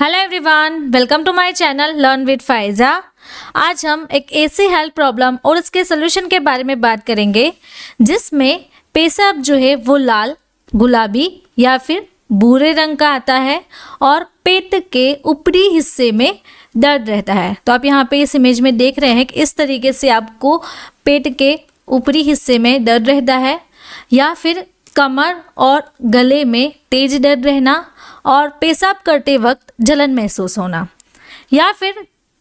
Hello everyone, welcome to my channel learn with Faiza. आज हम एक ऐसी हेल्थ प्रॉब्लम और उसके सोल्यूशन के बारे में बात करेंगे जिसमें पेशाब जो है वो लाल, गुलाबी या फिर भूरे रंग का आता है और पेट के ऊपरी हिस्से में दर्द रहता है। तो आप यहाँ पे इस इमेज में देख रहे हैं कि इस तरीके से आपको पेट के ऊपरी हिस्से में दर्द रहता है या फिर कमर और गले में तेज दर्द रहना और पेशाब करते वक्त जलन महसूस होना या फिर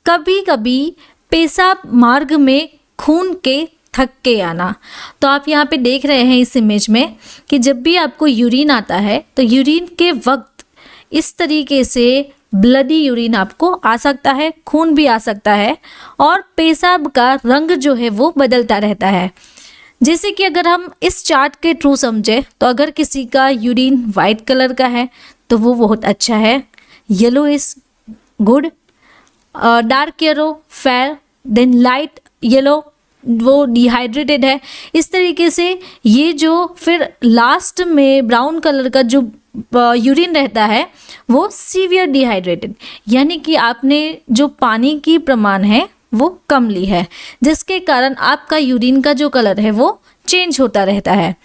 कभी कभी पेशाब मार्ग में खून के थक्के आना। तो आप यहाँ पे देख रहे हैं इस इमेज में कि जब भी आपको यूरिन आता है तो यूरिन के वक्त इस तरीके से ब्लडी यूरिन आपको आ सकता है, खून भी आ सकता है और पेशाब का रंग जो है वो बदलता रहता है। जैसे कि अगर हम इस चार्ट के थ्रू समझे तो अगर किसी का यूरिन वाइट कलर का है तो वो बहुत अच्छा है, yellow is good, dark yellow fair, then light yellow वो डिहाइड्रेटेड है। इस तरीके से ये जो फिर लास्ट में ब्राउन कलर का जो यूरिन रहता है वो सीवियर डिहाइड्रेटेड, यानी कि आपने जो पानी की प्रमाण है वो कम ली है, जिसके कारण आपका यूरिन का जो कलर है वो चेंज होता रहता है।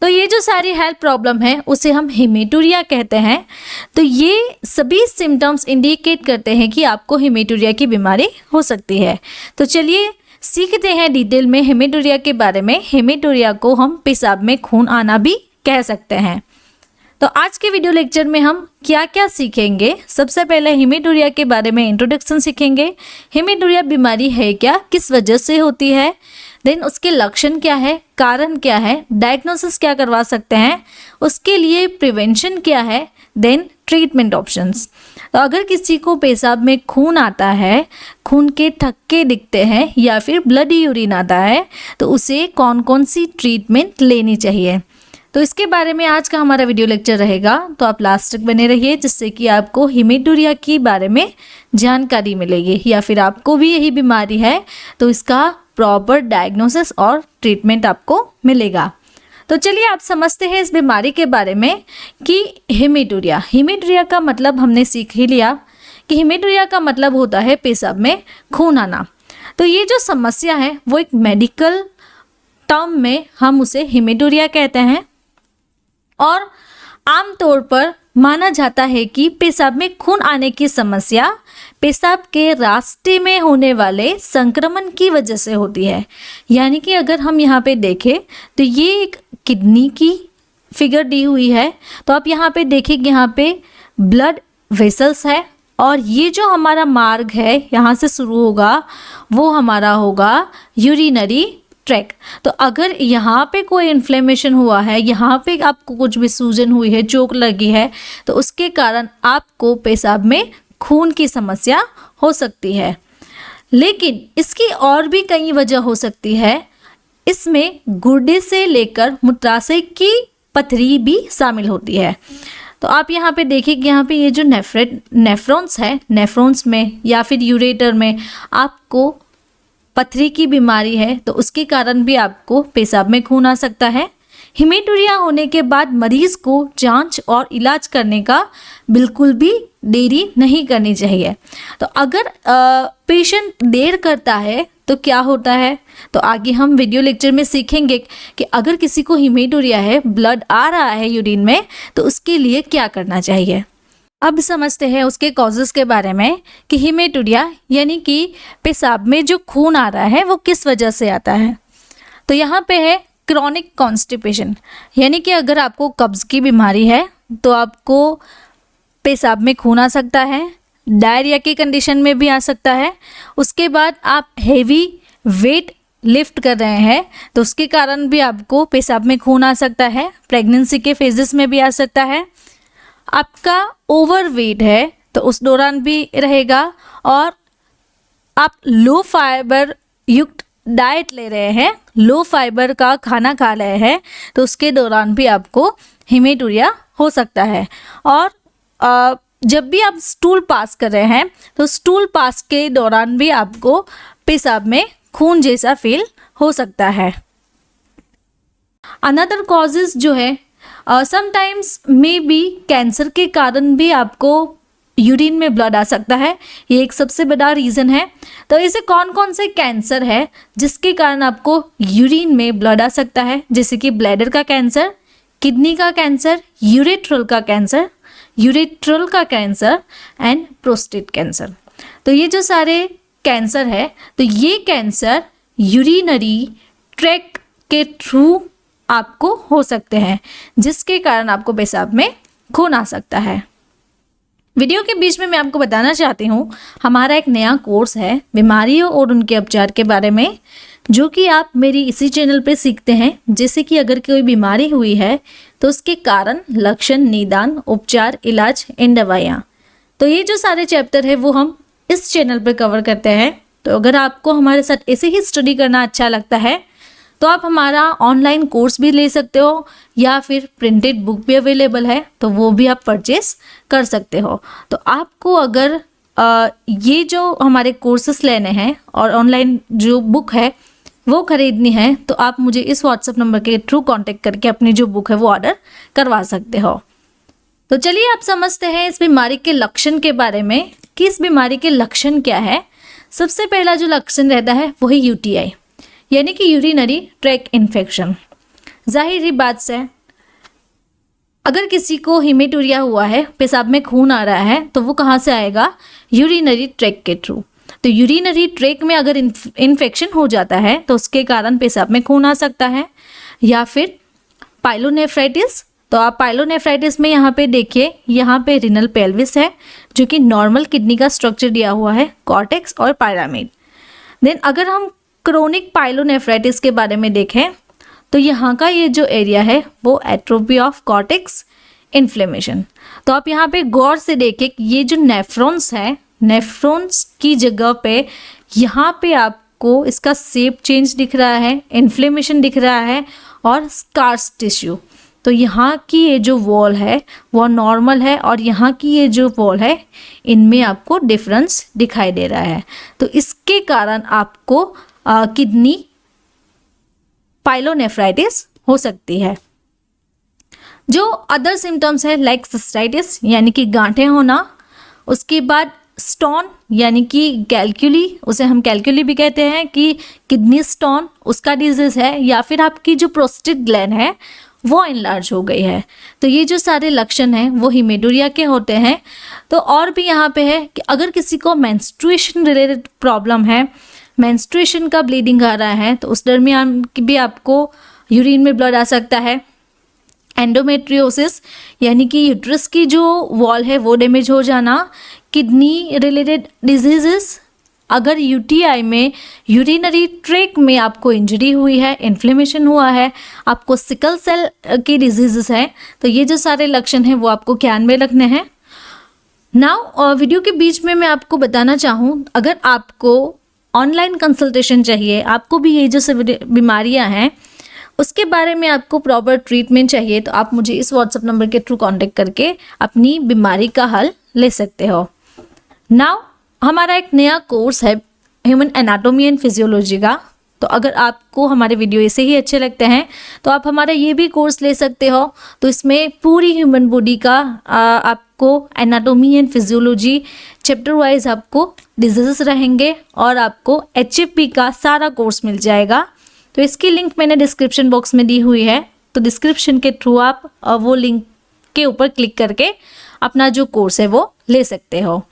तो ये जो सारी हेल्थ प्रॉब्लम है उसे हम हेमेटूरिया कहते हैं। तो ये सभी सिम्टम्स इंडिकेट करते हैं कि आपको हेमेटूरिया की बीमारी हो सकती है। तो चलिए सीखते हैं डिटेल में हेमेटूरिया के बारे में। हेमेटूरिया को हम पेशाब में खून आना भी कह सकते हैं। तो आज के वीडियो लेक्चर में हम क्या क्या सीखेंगे। सबसे पहले हेमेटूरिया के बारे में इंट्रोडक्शन सीखेंगे। हेमेटूरिया बीमारी है क्या, किस वजह से होती है, देन उसके लक्षण क्या है, कारण क्या है, डायग्नोसिस क्या करवा सकते हैं, उसके लिए प्रिवेंशन क्या है, देन ट्रीटमेंट ऑप्शंस। तो अगर किसी को पेशाब में खून आता है, खून के थक्के दिखते हैं या फिर ब्लडी यूरिन आता है तो उसे कौन कौन सी ट्रीटमेंट लेनी चाहिए, तो इसके बारे में आज का हमारा वीडियो लेक्चर रहेगा। तो आप लास्ट तक बने रहिए जिससे कि आपको हेमेटूरिया के बारे में जानकारी मिलेगी या फिर आपको भी यही बीमारी है तो इसका प्रॉपर डायग्नोसिस और ट्रीटमेंट आपको मिलेगा। तो चलिए आप समझते हैं इस बीमारी के बारे में कि हेमेटूरिया का मतलब हमने सीख ही लिया कि हेमेटूरिया का मतलब होता है पेशाब में खून आना। तो ये जो समस्या है वो एक मेडिकल टर्म में हम उसे हेमेटूरिया कहते हैं और आमतौर पर माना जाता है कि पेशाब में खून आने की समस्या पेशाब के रास्ते में होने वाले संक्रमण की वजह से होती है। यानी कि अगर हम यहाँ पे देखें तो ये एक किडनी की फिगर दी हुई है। तो आप यहाँ पे देखेंगे, यहाँ पे ब्लड वेसल्स है और ये जो हमारा मार्ग है यहाँ से शुरू होगा वो हमारा होगा यूरिनरी ट्रैक। तो अगर यहाँ पे कोई इन्फ्लेमेशन हुआ है, यहाँ पे आपको कुछ भी सूजन हुई है, चोट लगी है, तो उसके कारण आपको पेशाब में खून की समस्या हो सकती है। लेकिन इसकी और भी कई वजह हो सकती है। इसमें गुर्दे से लेकर मूत्राशय की पथरी भी शामिल होती है। तो आप यहाँ पे देखिए कि यहाँ पे ये जो नेफ्रॉन्स है, नेफ्रॉन्स में या फिर यूरेटर में आपको पथरी की बीमारी है तो उसके कारण भी आपको पेशाब में खून आ सकता है। हेमेटूरिया होने के बाद मरीज को जांच और इलाज करने का बिल्कुल भी देरी नहीं करनी चाहिए। तो अगर पेशेंट देर करता है तो क्या होता है, तो आगे हम वीडियो लेक्चर में सीखेंगे कि अगर किसी को हेमेटूरिया है, ब्लड आ रहा है यूरिन में, तो उसके लिए क्या करना चाहिए। अब समझते हैं उसके कॉजेज़ के बारे में कि हेमेटूरिया यानी कि पेशाब में जो खून आ रहा है वो किस वजह से आता है। तो यहाँ पे है क्रॉनिक कॉन्स्टिपेशन, यानी कि अगर आपको कब्ज़ की बीमारी है तो आपको पेशाब में खून आ सकता है, डायरिया की कंडीशन में भी आ सकता है। उसके बाद आप हेवी वेट लिफ्ट कर रहे हैं तो उसके कारण भी आपको पेशाब में खून आ सकता है। प्रेगनेंसी के फेजेस में भी आ सकता है। आपका ओवरवेट है तो उस दौरान भी रहेगा और आप लो फाइबर युक्त डाइट ले रहे हैं, लो फाइबर का खाना खा रहे हैं तो उसके दौरान भी आपको हेमेटूरिया हो सकता है। और जब भी आप स्टूल पास कर रहे हैं तो स्टूल पास के दौरान भी आपको पेशाब में खून जैसा फील हो सकता है। अनदर कॉजेज जो है समटाइम्स मे बी कैंसर के कारण भी आपको यूरिन में ब्लड आ सकता है, ये एक सबसे बड़ा रीज़न है। तो ऐसे कौन कौन से कैंसर है जिसके कारण आपको यूरिन में ब्लड आ सकता है, जैसे कि ब्लैडर का कैंसर, किडनी का कैंसर, यूरेथ्रल का कैंसर एंड प्रोस्टेट कैंसर। तो ये जो सारे कैंसर है, तो ये कैंसर यूरिनरी ट्रैक्ट के थ्रू आपको हो सकते हैं, जिसके कारण आपको पेशाब में खून आ सकता है। वीडियो के बीच में मैं आपको बताना चाहती हूँ, हमारा एक नया कोर्स है बीमारियों और उनके उपचार के बारे में, जो कि आप मेरी इसी चैनल पे सीखते हैं। जैसे कि अगर कोई बीमारी हुई है तो उसके कारण, लक्षण, निदान, उपचार, इलाज एंड दवाइयाँ, तो ये जो सारे चैप्टर है वो हम इस चैनल पर कवर करते हैं। तो अगर आपको हमारे साथ ऐसे ही स्टडी करना अच्छा लगता है तो आप हमारा ऑनलाइन कोर्स भी ले सकते हो, या फिर प्रिंटेड बुक भी अवेलेबल है, तो वो भी आप परचेस कर सकते हो। तो आपको अगर ये जो हमारे कोर्सेस लेने हैं और ऑनलाइन जो बुक है वो ख़रीदनी है, तो आप मुझे इस व्हाट्सएप नंबर के थ्रू कांटेक्ट करके अपनी जो बुक है वो ऑर्डर करवा सकते हो। तो चलिए आप समझते हैं इस बीमारी के लक्षण के बारे में, कि इस बीमारी के लक्षण क्या है। सबसे पहला जो लक्षण रहता है वो है यूटीआई, यानी कि यूरिनरी ट्रैक्ट इन्फेक्शन। जाहिर ही बात से अगर किसी को हेमेटूरिया हुआ है, पेशाब में खून आ रहा है, तो वो कहाँ से आएगा? यूरिनरी ट्रैक्ट के थ्रू। तो यूरिनरी ट्रैक्ट में अगर इन्फेक्शन हो जाता है तो उसके कारण पेशाब में खून आ सकता है। या फिर पाइलोनेफ्राइटिस, तो आप पाइलोनेफ्राइटिस में यहाँ पे देखिए, यहाँ पे रिनल पेल्विस है जो कि नॉर्मल किडनी का स्ट्रक्चर दिया हुआ है, कॉर्टेक्स और पायरामिड। देन अगर हम क्रोनिक पाइलोनेफ्राइटिस के बारे में देखें तो यहाँ का ये जो एरिया है वो एट्रोफी ऑफ कॉर्टेक्स, इन्फ्लेमेशन। तो आप यहाँ पे गौर से देखें कि ये जो नेफ्रॉन्स है, नेफ्रॉन्स की जगह पे यहाँ पे आपको इसका शेप चेंज दिख रहा है, इन्फ्लेमेशन दिख रहा है और स्कार्स टिश्यू। तो यहाँ की ये जो वॉल है वो नॉर्मल है और यहाँ की ये जो वॉल है इनमें आपको डिफरेंस दिखाई दे रहा है। तो इसके कारण आपको किडनी पाइलोनेफ्राइटिस हो सकती है। जो अदर सिम्टम्स है लाइक सिस्टाइटिस यानी कि गांठें होना, उसके बाद स्टोन यानी कि कैलकुली, उसे हम कैलकुली भी कहते हैं कि किडनी स्टोन, उसका डिजीज़ है। या फिर आपकी जो प्रोस्टेट ग्लैंड है वो इनलार्ज हो गई है। तो ये जो सारे लक्षण हैं वो हेमेटूरिया के होते हैं। तो और भी यहाँ पे है कि अगर किसी को मेंस्ट्रुएशन रिलेटेड प्रॉब्लम है, मेंस्ट्रुएशन का ब्लीडिंग आ रहा है, तो उस दरमियान भी आपको यूरिन में ब्लड आ सकता है। एंडोमेट्रियोसिस यानी कि यूट्रस की जो वॉल है वो डैमेज हो जाना। किडनी रिलेटेड डिजीजेस, अगर यूटीआई में, यूरिनरी ट्रैक्ट में आपको इंजरी हुई है, इन्फ्लेमेशन हुआ है, आपको सिकल सेल की डिजीजेस है, तो ये जो सारे लक्षण हैं वो आपको ध्यान में रखने हैं। नाउ वीडियो के बीच में मैं आपको बताना चाहूँ, अगर आपको ऑनलाइन कंसल्टेशन चाहिए, आपको भी ये जो सब बीमारियाँ हैं उसके बारे में आपको प्रॉपर ट्रीटमेंट चाहिए, तो आप मुझे इस व्हाट्सएप नंबर के थ्रू कांटेक्ट करके अपनी बीमारी का हल ले सकते हो। नाउ हमारा एक नया कोर्स है ह्यूमन एनाटॉमी एंड फिजियोलॉजी का। तो अगर आपको हमारे वीडियो ऐसे ही अच्छे लगते हैं तो आप हमारा ये भी कोर्स ले सकते हो। तो इसमें पूरी ह्यूमन बॉडी का आपको anatomy and physiology chapter wise आपको डिजीजेस रहेंगे और आपको HFP का सारा कोर्स मिल जाएगा। तो इसकी लिंक मैंने डिस्क्रिप्शन बॉक्स में दी हुई है, तो डिस्क्रिप्शन के थ्रू आप वो लिंक के ऊपर क्लिक करके अपना जो कोर्स है वो ले सकते हो।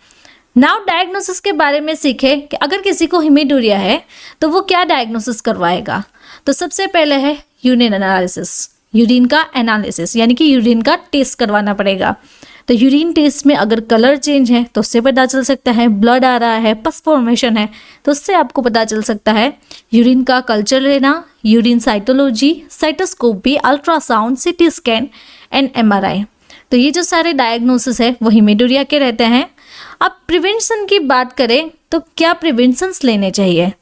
नाउ डायग्नोसिस के बारे में सीखे कि अगर किसी को हेमेटूरिया है तो वो क्या डायग्नोसिस करवाएगा। तो सबसे पहले है यूरिन एनालिसिस, यूरिन का एनालिसिस यानी कि यूरिन का टेस्ट करवाना पड़ेगा। तो यूरिन टेस्ट में अगर कलर चेंज है तो उससे पता चल सकता है, ब्लड आ रहा है, पस फॉर्मेशन है तो उससे आपको पता चल सकता है। यूरिन का कल्चर लेना, urine cytology, cystoscopy, ultrasound, CT scan and MRI। तो ये जो सारे डायग्नोसिस है वो हेमेटूरिया के रहते हैं। अब प्रिवेंशन की बात करें तो क्या प्रिवेंशंस लेने चाहिए।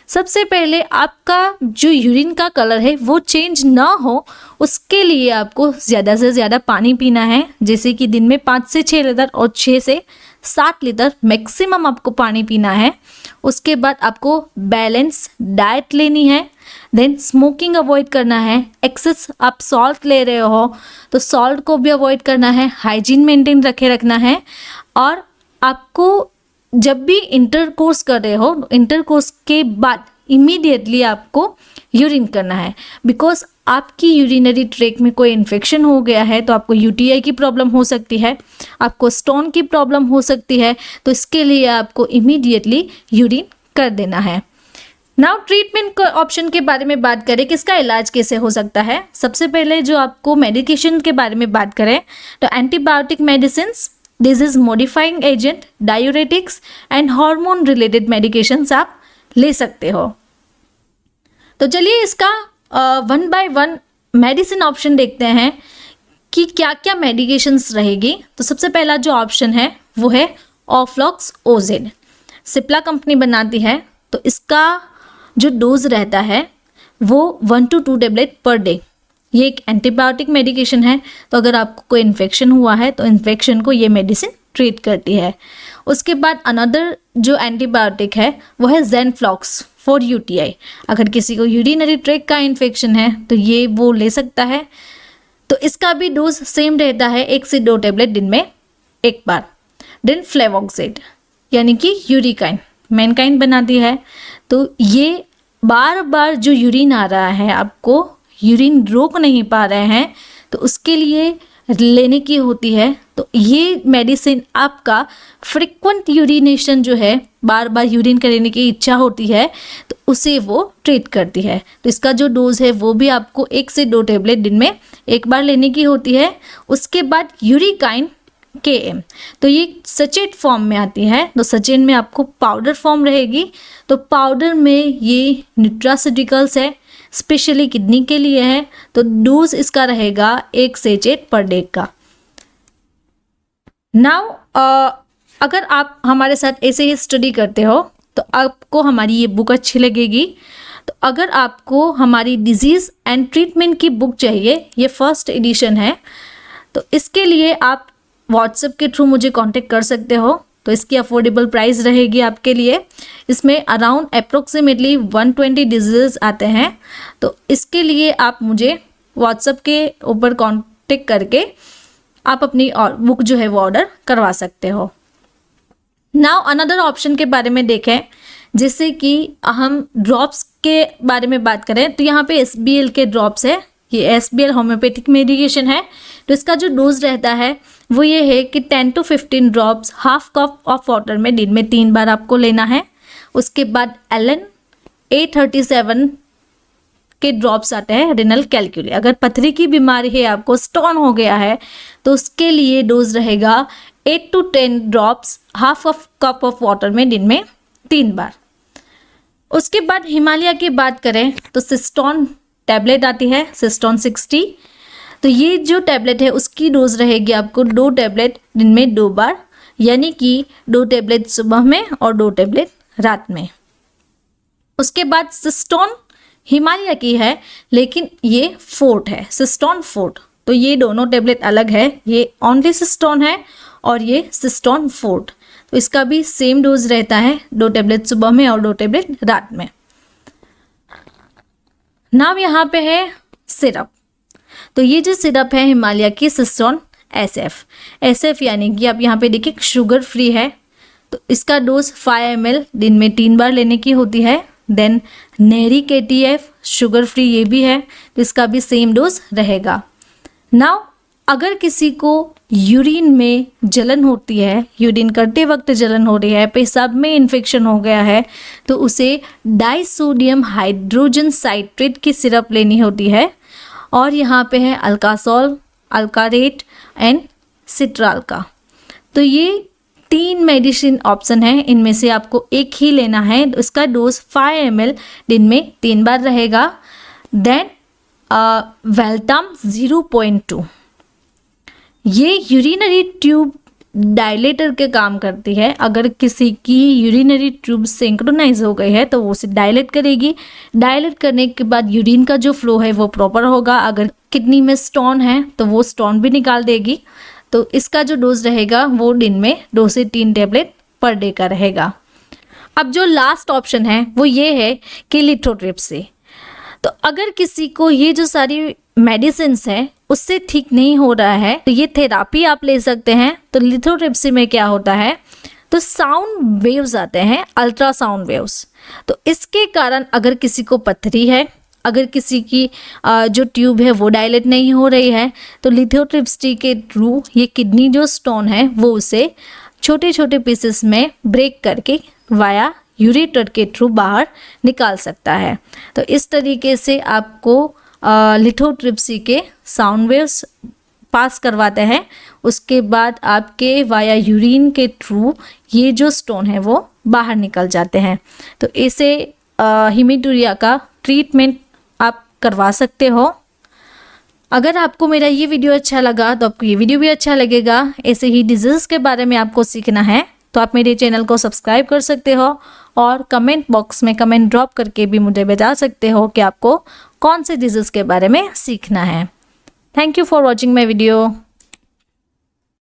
सबसे पहले आपका जो यूरिन का कलर है वो चेंज ना हो, उसके लिए आपको ज़्यादा से ज़्यादा पानी पीना है, जैसे कि दिन में 5 से 6 लीटर और 6 से 7 लीटर मैक्सिमम आपको पानी पीना है। उसके बाद आपको बैलेंस डाइट लेनी है। देन स्मोकिंग अवॉइड करना है। एक्सेस आप सॉल्ट ले रहे हो तो सॉल्ट को भी अवॉइड करना है। हाइजीन मेंटेन रखना है और आपको जब भी इंटरकोर्स कर रहे हो, इंटरकोर्स के बाद इमीडिएटली आपको यूरिन करना है, बिकॉज आपकी यूरिनरी ट्रैक में कोई इन्फेक्शन हो गया है तो आपको यूटीआई की प्रॉब्लम हो सकती है, आपको स्टोन की प्रॉब्लम हो सकती है, तो इसके लिए आपको इमीडिएटली यूरिन कर देना है। नाउ ट्रीटमेंट ऑप्शन के बारे में बात करें, किसका इलाज कैसे हो सकता है। सबसे पहले जो आपको मेडिकेशन के बारे में बात करें तो antibiotic medicines, disease modifying agent, diuretics and hormone related medications आप ले सकते हो। तो चलिए इसका one by one medicine option देखते हैं कि क्या क्या मेडिकेशंस रहेगी। तो सबसे पहला जो ऑप्शन है वो है ऑफ्लॉक्स ओजेड, सिप्ला कंपनी बनाती है। तो इसका जो डोज रहता है वो 1 to 2 टेबलेट पर डे। ये एक एंटीबायोटिक मेडिकेशन है, तो अगर आपको कोई इन्फेक्शन हुआ है तो इन्फेक्शन को ये मेडिसिन ट्रीट करती है। उसके बाद अनदर जो एंटीबायोटिक है वो है ज़ेनफ्लॉक्स फॉर यूटीआई। अगर किसी को यूरिनरी ट्रैक का इन्फेक्शन है तो ये वो ले सकता है। तो इसका भी डोज सेम रहता है, 1 से 2 टेबलेट दिन में एक बार। देन फ्लेवोक्सेड यानी कि यूरिकाइन, मैनकाइन बनाती है। तो ये बार बार जो यूरिन आ रहा है, आपको यूरिन रोक नहीं पा रहे हैं, तो उसके लिए लेने की होती है। तो ये मेडिसिन आपका फ्रिक्वेंट यूरिनेशन जो है, बार बार यूरिन करने की इच्छा होती है, तो उसे वो ट्रीट करती है। तो इसका जो डोज है वो भी आपको 1 से 2 टेबलेट दिन में एक बार लेने की होती है। उसके बाद यूरिकाइन KM, तो ये सचेट फॉर्म में आती है। तो सचेट में आपको पाउडर फॉर्म रहेगी। तो पाउडर में ये न्यूट्रास्यूटिकल्स है, स्पेशली किडनी के लिए है। तो डोज इसका रहेगा 1 सैचेट पर डे का। नाउ अगर आप हमारे साथ ऐसे ही स्टडी करते हो तो आपको हमारी ये बुक अच्छी लगेगी। तो अगर आपको हमारी डिजीज़ एंड ट्रीटमेंट की बुक चाहिए, ये फर्स्ट एडिशन है, तो इसके लिए आप व्हाट्सएप के थ्रू मुझे कांटेक्ट कर सकते हो। तो इसकी अफोर्डेबल प्राइस रहेगी आपके लिए। इसमें अराउंड अप्रोक्सीमेटली 120 डिजीज़ आते हैं। तो इसके लिए आप मुझे व्हाट्सएप के ऊपर कांटेक्ट करके आप अपनी और बुक जो है वो ऑर्डर करवा सकते हो। नाउ अनदर ऑप्शन के बारे में देखें, जैसे कि हम ड्रॉप्स के बारे में बात करें तो यहाँ पे SBL के ड्रॉप्स है। ये SBL होम्योपैथिक मेडिकेशन है। तो इसका जो डोज रहता है वो ये है कि 10 to 15 drops half cup of water में दिन में 3 बार आपको लेना है। उसके बाद LN 837 के ड्रॉप्स आते हैं रिनल कैलकुली। अगर पथरी की बीमारी है, आपको स्टोन हो गया है, तो उसके लिए डोज रहेगा 8 to 10 drops half of cup of water में दिन में 3 बार। उसके बाद हिमालय की बात करें तो सिस्टोन टैबलेट आती है, सिस्टोन 60। तो ये जो टैबलेट है उसकी डोज रहेगी आपको 2 टैबलेट दिन में 2 बार, यानी कि 2 टैबलेट सुबह में और 2 टैबलेट रात में। उसके बाद सिस्टोन हिमालय की है, लेकिन ये फोर्ट है, सिस्टोन फोर्ट। तो ये दोनों टैबलेट अलग है, ये ओनली सिस्टोन है और ये सिस्टोन फोर्ट। तो इसका भी सेम डोज रहता है, 2 टैबलेट सुबह में और 2 टैबलेट रात में। नाम यहाँ पे है सिरप। तो ये जो सिरप है हिमालय की सिस्टोन SF यानी कि आप यहाँ पे देखिए शुगर फ्री है। तो इसका डोज 5 ml दिन में 3 बार लेने की होती है। देन नेरी KTF शुगर फ्री ये भी है, तो इसका भी सेम डोज रहेगा। नाउ अगर किसी को यूरिन में जलन होती है, यूरिन करते वक्त जलन हो रही है, पेशाब में इन्फेक्शन हो गया है, तो उसे डाइसोडियम हाइड्रोजन साइट्रेट की सिरप लेनी होती है। और यहाँ पे है अल्कासोल, अल्कारेट एंड सिट्राल का। तो ये 3 मेडिसिन ऑप्शन है, इनमें से आपको एक ही लेना है। तो इसका डोज 5 ml दिन में 3 बार रहेगा। देन वेल्टाम 0.2 ये यूरिनरी ट्यूब डायलेटर के काम करती है। अगर किसी की यूरिनरी ट्यूब सिंक्रोनाइज हो गई है तो वो उसे डायलेट करेगी। डायलेट करने के बाद यूरिन का जो फ्लो है वो प्रॉपर होगा। अगर किडनी में स्टोन है तो वो स्टोन भी निकाल देगी। तो इसका जो डोज रहेगा वो दिन में 2 से 3 टैबलेट पर डे का रहेगा। अब जो लास्ट ऑप्शन है वो ये है कि लिथोट्रिप्सी। तो अगर किसी को ये जो सारी मेडिसिन है उससे ठीक नहीं हो रहा है तो ये थेरापी आप ले सकते हैं। तो लिथोट्रिप्सी में क्या होता है, तो साउंड वेव्स आते हैं, अल्ट्रासाउंड वेव्स। तो इसके कारण अगर किसी को पथरी है, अगर किसी की जो ट्यूब है वो डायलेट नहीं हो रही है, तो लिथोट्रिप्सी के थ्रू ये किडनी जो स्टोन है वो उसे छोटे छोटे पीसेस में ब्रेक करके वाया यूरेटर के थ्रू बाहर निकाल सकता है। तो इस तरीके से आपको लिथोट्रिप्सी के साउंड वेव्स पास करवाते हैं। उसके बाद आपके वाया यूरिन के थ्रू ये जो स्टोन है वो बाहर निकल जाते हैं। तो इसे हेमीटूरिया का ट्रीटमेंट आप करवा सकते हो। अगर आपको मेरा ये वीडियो अच्छा लगा तो आपको ये वीडियो भी अच्छा लगेगा। ऐसे ही डिजीज़ के बारे में आपको सीखना है तो आप मेरे चैनल को सब्सक्राइब कर सकते हो और कमेंट बॉक्स में कमेंट ड्रॉप करके भी मुझे बता सकते हो कि आपको कौन से डिजीज़ के बारे में सीखना है। Thank you for watching my video.